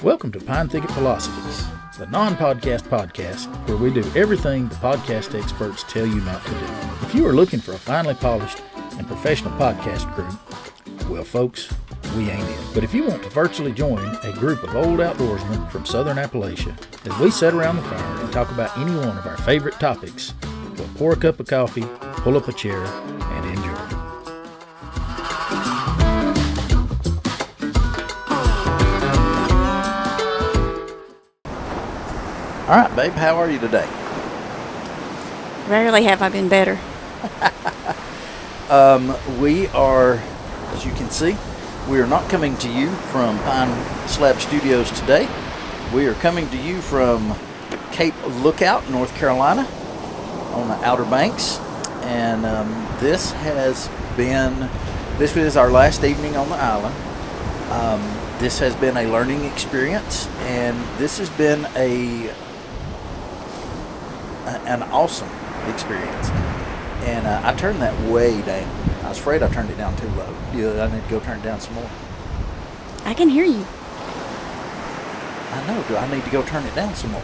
Welcome to Pine Thicket Philosophies, the non-podcast podcast where we do everything the podcast experts tell you not to do. If you are looking for a finely polished and professional podcast crew, well, folks, we ain't it. But if you want to virtually join a group of old outdoorsmen from southern Appalachia, as we sit around the fire and talk about any one of our favorite topics, we'll pour a cup of coffee, pull up a chair, and enjoy. All right, babe, how are you today? Rarely have I been better. We are, as you can see, we are not coming to you from Pine Slab Studios today. We are coming to you from Cape Lookout, North Carolina, on the Outer Banks. And this is our last evening on the island. This has been a learning experience, and this has been an awesome experience. And I turned that way down. I was afraid I turned it down too low. I need to go turn it down some more. I can hear you. I know. Do I need to go turn it down some more?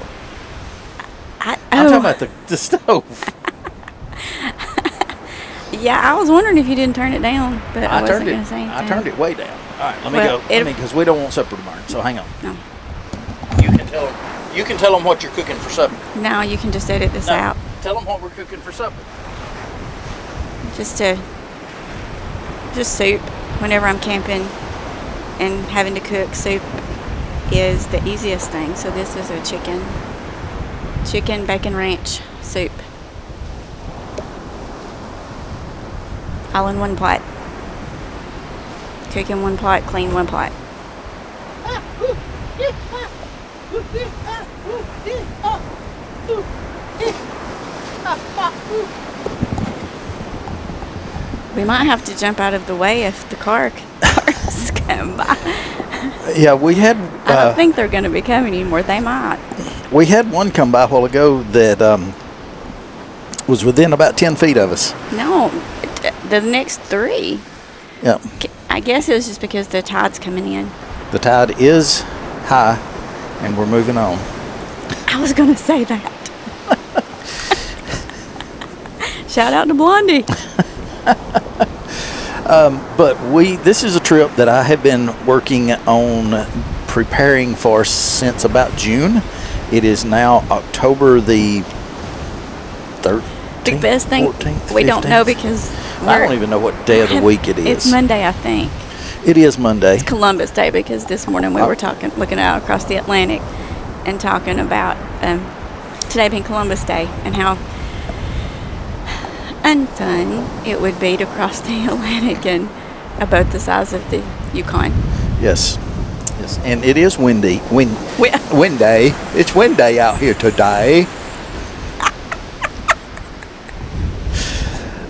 I'm talking about the stove. Yeah, I was wondering if you didn't turn it down, but I wasn't going to say anything. I turned it way down. All right, let me go. Because we don't want supper to burn, so hang on. No. You can tell them what you're cooking for supper. No, you can just edit this out. Tell them what we're cooking for supper. Just soup. Whenever I'm camping and having to cook, soup is the easiest thing. So this is a chicken bacon ranch soup. All in one pot. Cook in one pot, clean one pot. We might have to jump out of the way if the cars come by. Yeah, we had... I don't think they're going to be coming anymore. They might. We had one come by a while ago that was within about 10 feet of us. No, the next three. Yeah. I guess it was just because the tide's coming in. The tide is high, and we're moving on. I was going to say that. Shout out to Blondie. But this is a trip that I have been working on preparing for since about June. It is now October the 13th, The best thing 14th, we 15th. Don't know because I don't even know what day of the week it is. It's Monday, I think. It is Monday. It's Columbus Day because this morning we were looking out across the Atlantic and talking about today being Columbus Day and how unfun it would be to cross the Atlantic in a boat the size of the Yukon. Yes, and it is windy. Windy. It's windy out here today.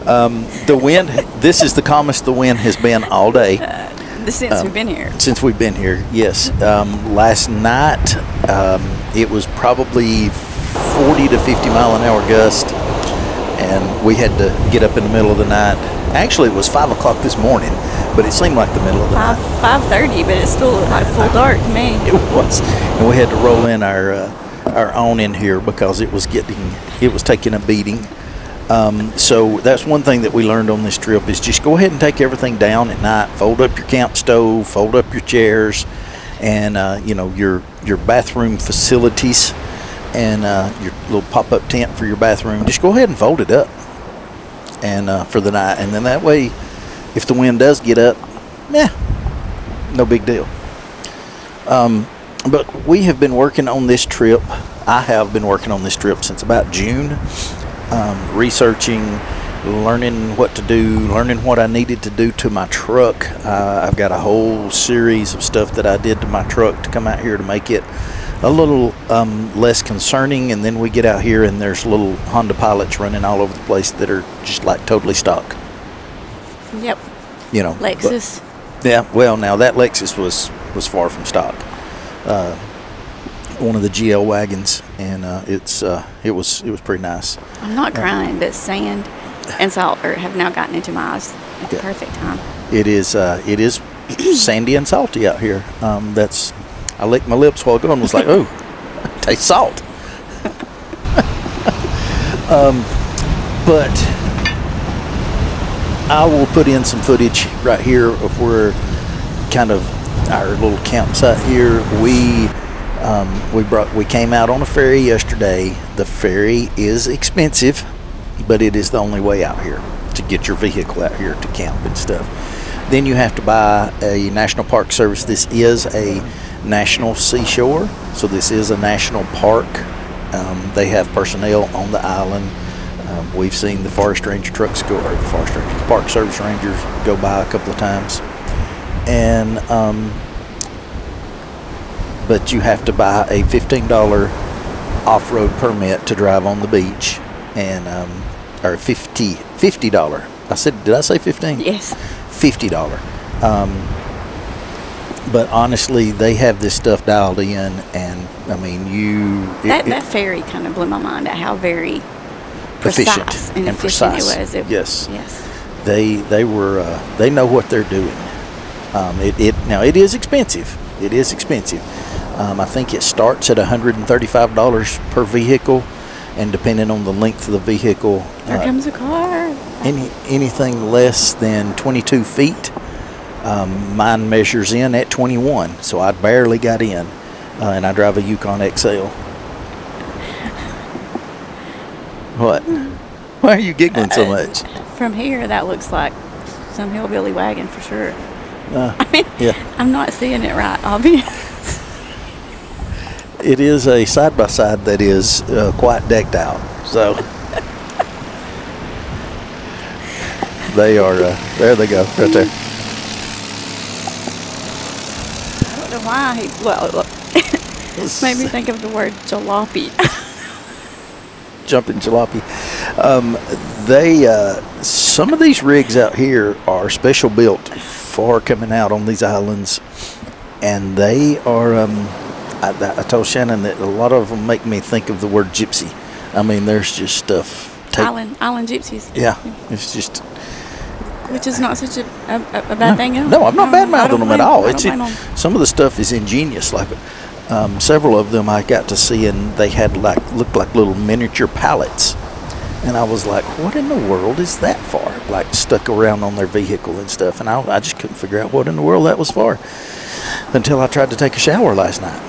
The wind. This is the calmest the wind has been all day. Since we've been here. Since we've been here, yes. Last night, it was probably 40 to 50 mile an hour gust. And we had to get up in the middle of the night. Actually, it was 5 o'clock this morning, but it seemed like the middle of the night. 5:30, but it still looked like full dark to me. It was, and we had to roll in our awning here because it was taking a beating. So that's one thing that we learned on this trip is just go ahead and take everything down at night. Fold up your camp stove, fold up your chairs, and your bathroom facilities. And your little pop-up tent for your bathroom, just go ahead and fold it up and for the night. And then that way, if the wind does get up, no big deal. But we have been working on this trip. I have been working on this trip since about June, researching, learning what to do, learning what I needed to do to my truck. I've got a whole series of stuff that I did to my truck to come out here to make it a little less concerning, and then we get out here and there's little Honda Pilots running all over the place that are just like totally stock. Yep. Lexus. Yeah, well, now that Lexus was far from stock. One of the GL wagons, and it was pretty nice. I'm not crying, but sand and salt have now gotten into my eyes at the perfect time. It is sandy and salty out here. I licked my lips while going. Was like, oh, tastes salt. But I will put in some footage right here of where kind of our little campsite here. We came out on a ferry yesterday. The ferry is expensive, but it is the only way out here to get your vehicle out here to camp and stuff. Then you have to buy a National Park Service. This is a national seashore, so this is a national park. They have personnel on the island. We've seen the forest ranger trucks go, or the Park Service rangers go by a couple of times. And but you have to buy a $15 off-road permit to drive on the beach, and or $50. Did I say 15? Yes. $50. But honestly, they have this stuff dialed in, and I mean, that ferry kind of blew my mind at how very efficient and efficient it was. Yes. Yes. They know what they're doing. Now it is expensive. It is expensive. I think it starts at $135 per vehicle, and depending on the length of the vehicle, Here comes a car. Anything less than 22 feet, mine measures in at 21, so I barely got in, and I drive a Yukon XL. What? Why are you giggling so much? From here, that looks like some hillbilly wagon for sure. I mean, yeah. I'm not seeing it right, obvious. It is a side-by-side that is quite decked out, so they are, there they go, right there. I don't know why look, it made me think of the word jalopy. Jumping jalopy. Some of these rigs out here are special built for coming out on these islands, and they are, I told Shannon that a lot of them make me think of the word gypsy. I mean, there's just stuff. Island gypsies. Yeah, it's just. Which is not such a bad thing at all. No, I'm not bad-mouthing them at all. Some of the stuff is ingenious. Like several of them I got to see, and they had looked like little miniature pallets. And I was like, what in the world is that for? Like stuck around on their vehicle and stuff. And I just couldn't figure out what in the world that was for until I tried to take a shower last night.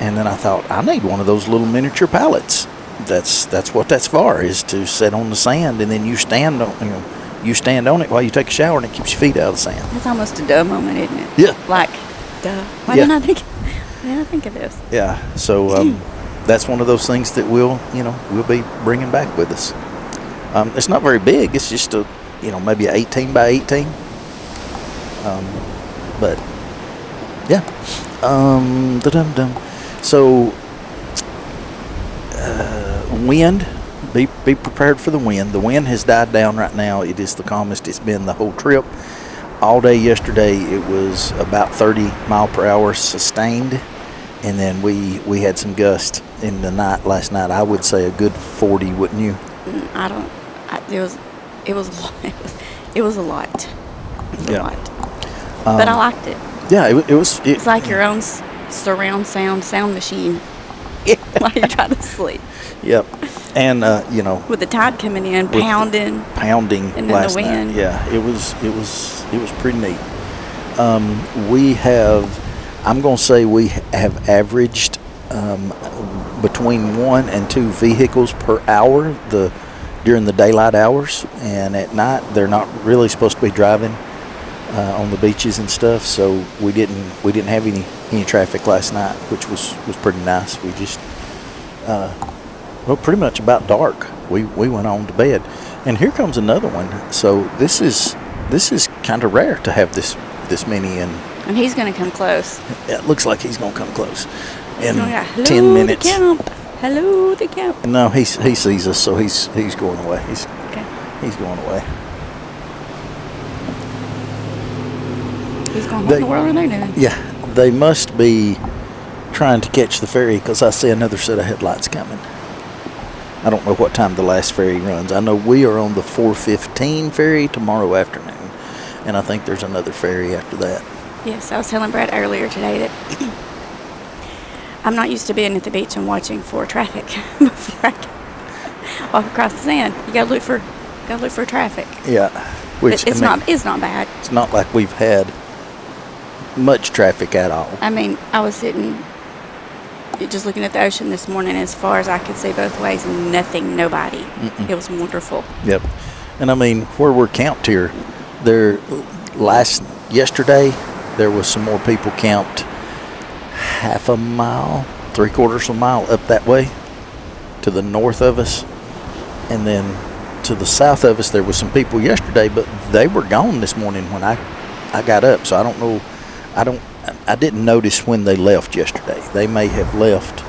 And then I thought, I need one of those little miniature pallets. That's what that's for, is to sit on the sand, and then you stand on it while you take a shower, and it keeps your feet out of the sand. It's almost a duh moment, isn't it? Yeah. Like, duh. Why didn't I think of this? Yeah. So that's one of those things that we'll be bringing back with us. It's not very big. It's just maybe an 18 by 18. But yeah. So wind. Be prepared for the wind. The wind has died down right now. It is the calmest it's been the whole trip. All day yesterday it was about 30 mile per hour sustained, and then we had some gusts in the night last night. I would say a good 40, wouldn't you? It was a lot. Yeah. But I liked it. Yeah, it was. It's like your own surround sound machine. Yeah. While you're trying to sleep. Yep. And with the tide coming in, pounding, and then last the wind. Night. Yeah, it was pretty neat. I'm going to say we have averaged between 1 and 2 vehicles per hour during the daylight hours, and at night they're not really supposed to be driving on the beaches and stuff. So we didn't have any traffic last night, which was pretty nice. We just pretty much about dark we went on to bed, and here comes another one. So this is kind of rare to have this many in. And he's going to come close. It looks like he's going to come close in Hello, 10 minutes. The camp. Hello, the camp. No, he sees us, so he's going away. He's going away. He's going, what in the world are they doing? Yeah, they must be trying to catch the ferry, because I see another set of headlights coming. I don't know what time the last ferry runs. I know we are on the 4:15 ferry tomorrow afternoon, and I think there's another ferry after that. Yes, I was telling Brad earlier today that I'm not used to being at the beach and watching for traffic before I can walk across the sand. You gotta look for traffic. Yeah, which It's not bad. It's not like we've had much traffic at all. I mean, I was sitting just looking at the ocean this morning as far as I could see both ways, and nobody. Mm-mm. It was wonderful. Yep. And I mean, where we're camped here, yesterday there was some more people camped half a mile, 3/4 of a mile up that way to the north of us, and then to the south of us there was some people yesterday, but they were gone this morning when I got up. So I don't know. I didn't notice when they left yesterday. They may have left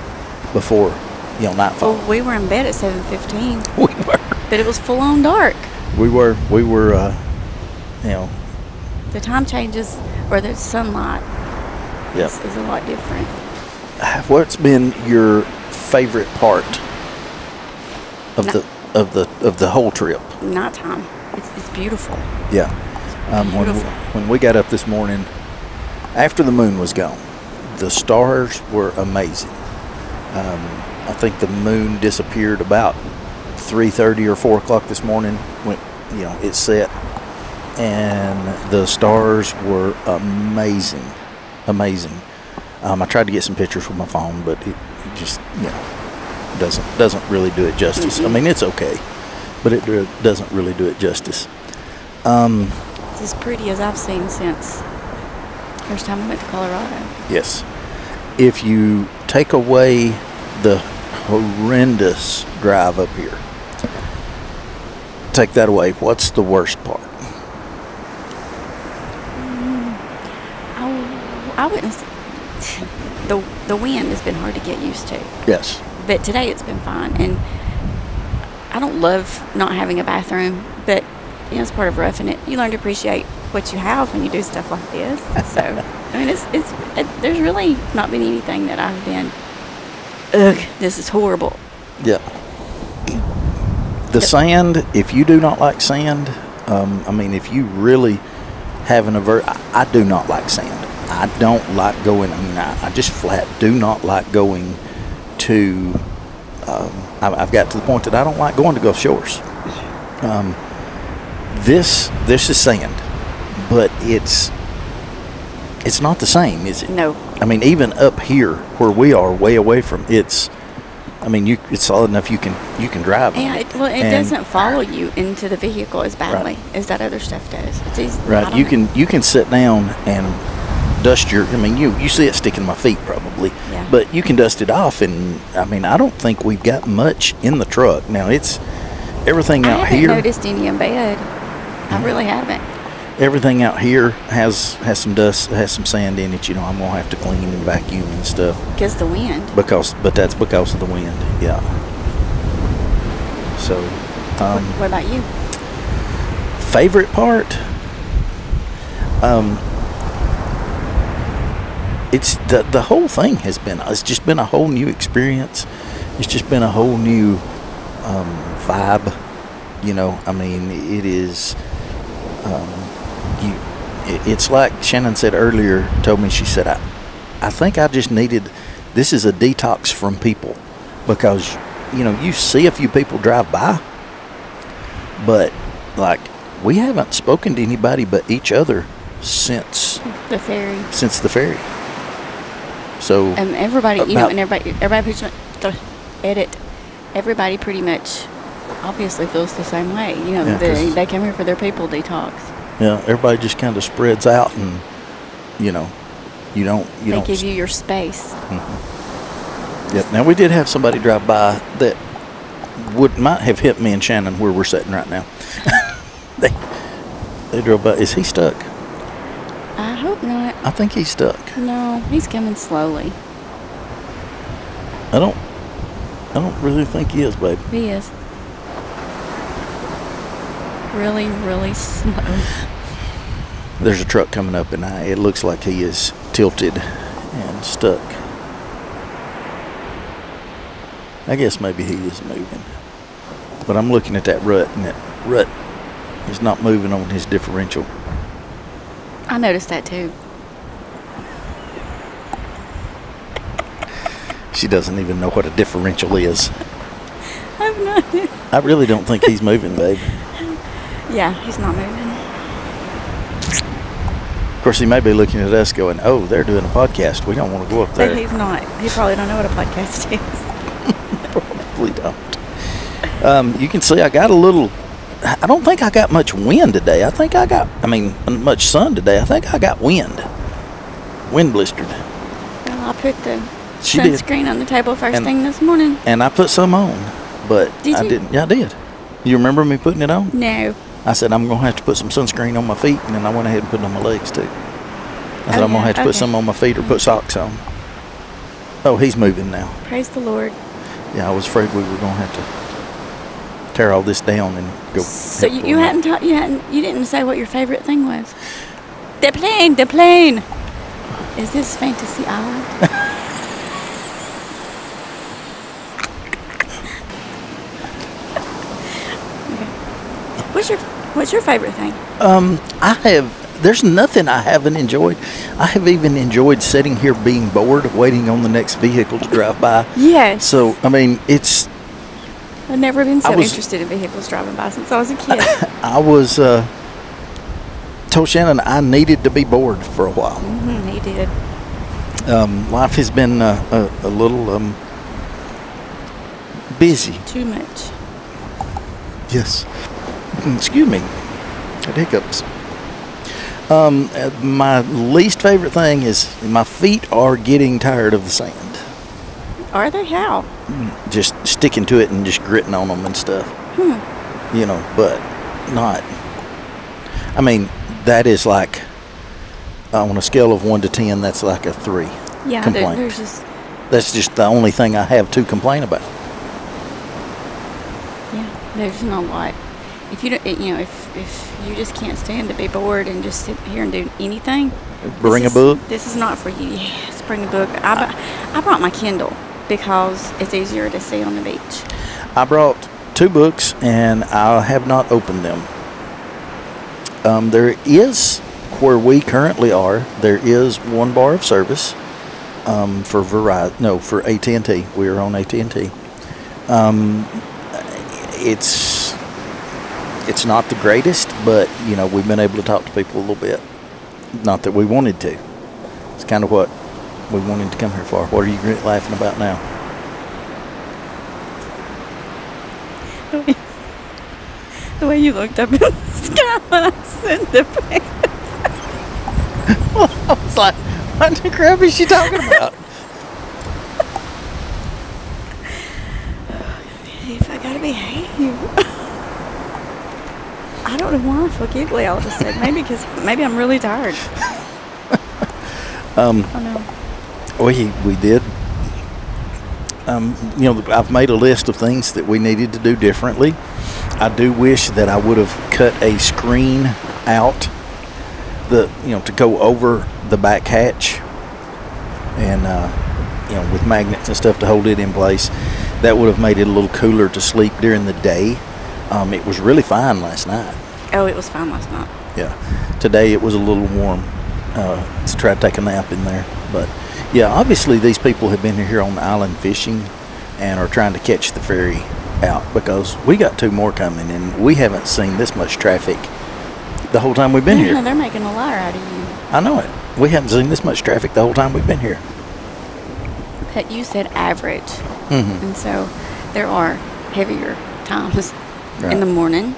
before, nightfall. Well, we were in bed at 7:15. We were. But it was full on dark. We were. The time changes, or the sunlight Yep. is a lot different. What's been your favorite part of the whole trip? Nighttime. It's beautiful. Yeah. Beautiful. When we got up this morning, after the moon was gone, the stars were amazing. I think the moon disappeared about 3:30 or 4 o'clock this morning when it set, and the stars were amazing. I tried to get some pictures with my phone, but it just doesn't really do it justice. Mm-hmm. I mean, it's okay, but it doesn't really do it justice. It's as pretty as I've seen since first time I went to Colorado. Yes. If you take away the horrendous drive up here, take that away, what's the worst part? I wouldn't say the wind has been hard to get used to. Yes. But today it's been fine, and I don't love not having a bathroom, but it's part of roughing it. You learn to appreciate what you have when you do stuff like this. So I mean, there's really not been anything that I've been, ugh, this is horrible. Yeah. The sand, if you do not like sand, if you really have I do not like sand. I don't like going, I just flat do not like going to, I've got to the point that I don't like going to Gulf Shores. This is sand, but it's not the same, is it? No. Even up here where we are, way away from it's solid enough you can drive. Yeah, it doesn't follow you into the vehicle as badly as that other stuff does. It's easy. Right. You can sit down and dust you see it sticking to my feet probably. Yeah. But you can dust it off, and I don't think we've got much in the truck. Now it's everything out here. I haven't noticed any in bed. I really haven't. Everything out here has some dust, has some sand in it. I'm gonna have to clean and vacuum and stuff. Because the wind. But that's because of the wind. Yeah. So. What about you? Favorite part? It's the whole thing it's just been a whole new experience. It's just been a whole new vibe. It is. It's like Shannon said earlier, told me, she said, I think I just needed, this is a detox from people, because, you see a few people drive by, but like we haven't spoken to anybody but each other since the ferry. So everybody, everybody pretty much obviously feels the same way. They come here for their people detox. Yeah, everybody just kind of spreads out, and you don't. They give you your space. Mm-hmm. Yep. Now we did have somebody drive by that might have hit me and Shannon where we're sitting right now. They drove by. Is he stuck? I hope not. I think he's stuck. No, he's coming slowly. I don't really think he is, babe. He is. Really, really slow. There's a truck coming up, and it looks like he is tilted and stuck. I guess maybe he is moving. But I'm looking at that rut, and that rut is not moving on his differential. I noticed that too. She doesn't even know what a differential is. I've not. I really don't think he's moving, babe. Yeah, he's not moving. Of course, he may be looking at us going, oh, they're doing a podcast. We don't want to go up there. But he's not. He probably don't know what a podcast is. Probably don't. You can see I got a little, I don't think I got much wind today. Much sun today. I think I got wind. Wind blistered. Well, I put the She did. sunscreen on the table first thing this morning. And I put some on, but Did I you? didn't. Yeah, I did. You remember me putting it on? No. I said, I'm going to have to put some sunscreen on my feet, and then I went ahead and put it on my legs, too. I said, I'm going to have to put some on my feet or put socks on. Oh, he's moving now. Praise the Lord. Yeah, I was afraid we were going to have to tear all this down and go. So you didn't say what your favorite thing was. The plane. Is this Fantasy Island? Okay. What's your favorite thing? There's nothing I haven't enjoyed. I have even enjoyed sitting here being bored, waiting on the next vehicle to drive by. Yes. So, I've never been so interested in vehicles driving by since I was a kid. I was told Shannon I needed to be bored for a while. Mm-hmm, he did. Life has been a little busy. Too much. Yes. Excuse me. Had hiccups. My least favorite thing is my feet are getting tired of the sand. Are they? How? Just sticking to it and just gritting on them and stuff. But not. That is like, on a scale of 1 to 10, that's like a 3. Yeah, complaint. That's just the only thing I have to complain about. Yeah, there's not a lot. If you don't, if you just can't stand to be bored and just sit here and do anything, Bring a book. This is not for you. Yes, bring a book. I brought my Kindle because it's easier to see on the beach. I brought 2 books and I have not opened them. There is, where we currently are, there is one bar of service for for AT&T. We are on AT&T. It's not the greatest, but we've been able to talk to people a little bit. Not that we wanted to. It's kind of what we wanted to come here for. What are you laughing about now? The way you looked up in the sky when I said the plane. I was like, what the crap is she talking about? If I gotta behave. I don't know why I feel giggly all of a sudden. Maybe I'm really tired. Oh no. We did. I've made a list of things that we needed to do differently. I do wish that I would have cut a screen out to go over the back hatch and with magnets and stuff to hold it in place. That would have made it a little cooler to sleep during the day. It was really fine last night. Oh, it was fine last night. Yeah. Today it was a little warm to try to take a nap in there. But yeah, obviously these people have been here on the island fishing and are trying to catch the ferry out, because we got 2 more coming and we haven't seen this much traffic the whole time we've been here. They're making a liar out of you. I know it. We haven't seen this much traffic the whole time we've been here. But you said average. Mm-hmm. And so there are heavier times Right. in the morning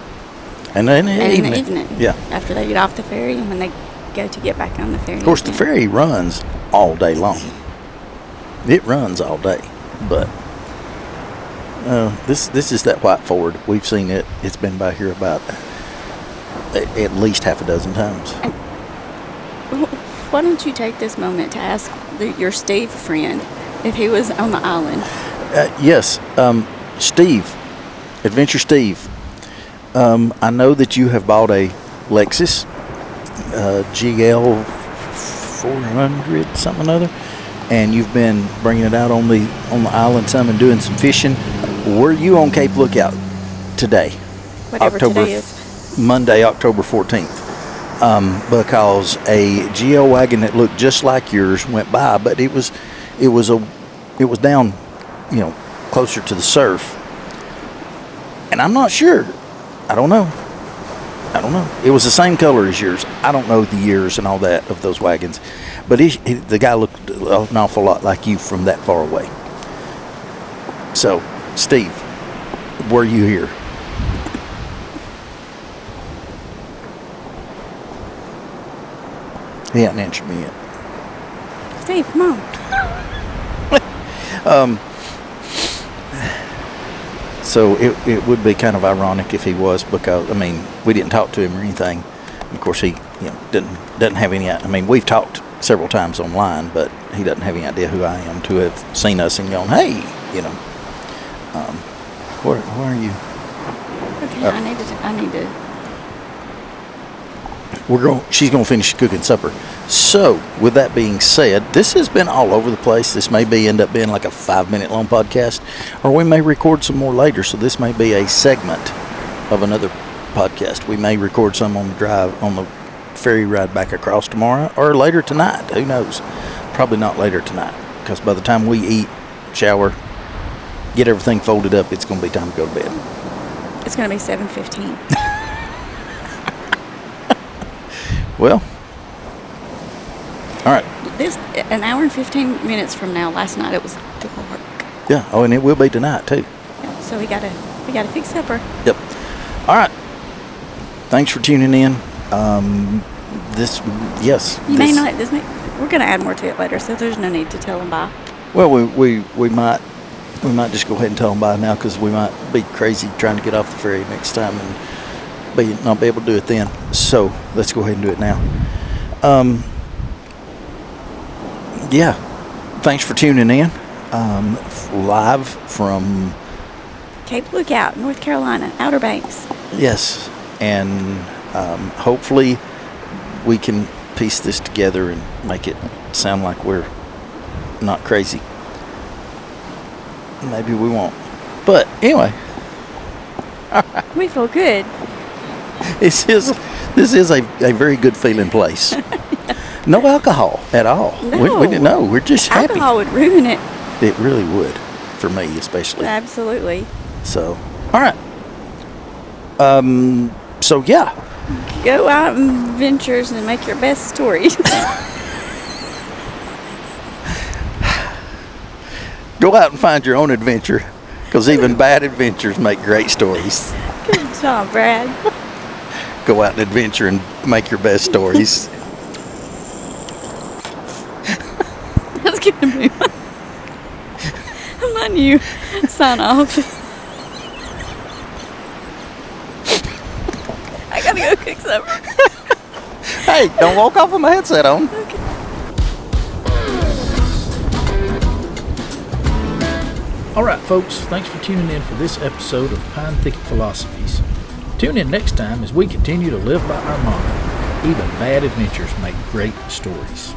and in the evening. Yeah. After they get off the ferry and when they go to get back on the ferry. Of course, again. the ferry runs all day long. It runs all day, but this is that white Ford. We've seen it. It's been by here about at least half a dozen times. And why don't you take this moment to ask your Steve friend if he was on the island? Yes, Steve, Adventure Steve. I know that you have bought a Lexus GL 400 something or other, and you've been bringing it out on the island some and doing some fishing. Were you on Cape Lookout today? Whatever today is. Monday, October 14th. Because a GL wagon that looked just like yours went by, but it was a it was down, closer to the surf. And I'm not sure. I don't know. It was the same color as yours. I don't know the years and all that of those wagons. But the guy looked an awful lot like you from that far away. So, Steve, were you here? He hasn't answered me yet. Steve, come on. So it would be kind of ironic if he was, because we didn't talk to him or anything. And of course, he doesn't have any. We've talked several times online, but he doesn't have any idea who I am to have seen us and gone, hey, where are you? Okay, I need to. She's going to finish cooking supper. So, with that being said, this has been all over the place. This may end up being like a 5-minute long podcast, or we may record some more later. So this may be a segment of another podcast. We may record some on the ferry ride back across tomorrow, or later tonight. Who knows? Probably not later tonight, because by the time we eat, shower, get everything folded up, it's going to be time to go to bed. It's going to be 7:15. Well, all right. An hour and 15 minutes from now. Last night it was dark. Yeah. Oh, and it will be tonight too. Yeah, so we gotta fix supper. Yep. All right. Thanks for tuning in. We're gonna add more to it later, so there's no need to tell them bye. Well, we might just go ahead and tell them bye now, because we might be crazy trying to get off the ferry next time and not be able to do it then. So let's go ahead and do it now. Yeah, thanks for tuning in. Live from Cape Lookout, North Carolina, Outer Banks. Yes, and hopefully we can piece this together and make it sound like we're not crazy. Maybe we won't, but anyway. We feel good. This is a very good feeling place. No alcohol at all. No. We didn't know. We're just happy. Alcohol would ruin it. It really would, for me especially. Absolutely. So, all right. So yeah. Go out and ventures and make your best stories. Go out and find your own adventure, because even bad adventures make great stories. Good job, Brad. Go out and adventure and make your best stories. That's gonna be I'm letting you sign off. I gotta go cook supper. Hey, don't walk off with my headset on. Okay. All right, folks, thanks for tuning in for this episode of Pine Thicket Philosophies. Tune in next time as we continue to live by our motto: even bad adventures make great stories.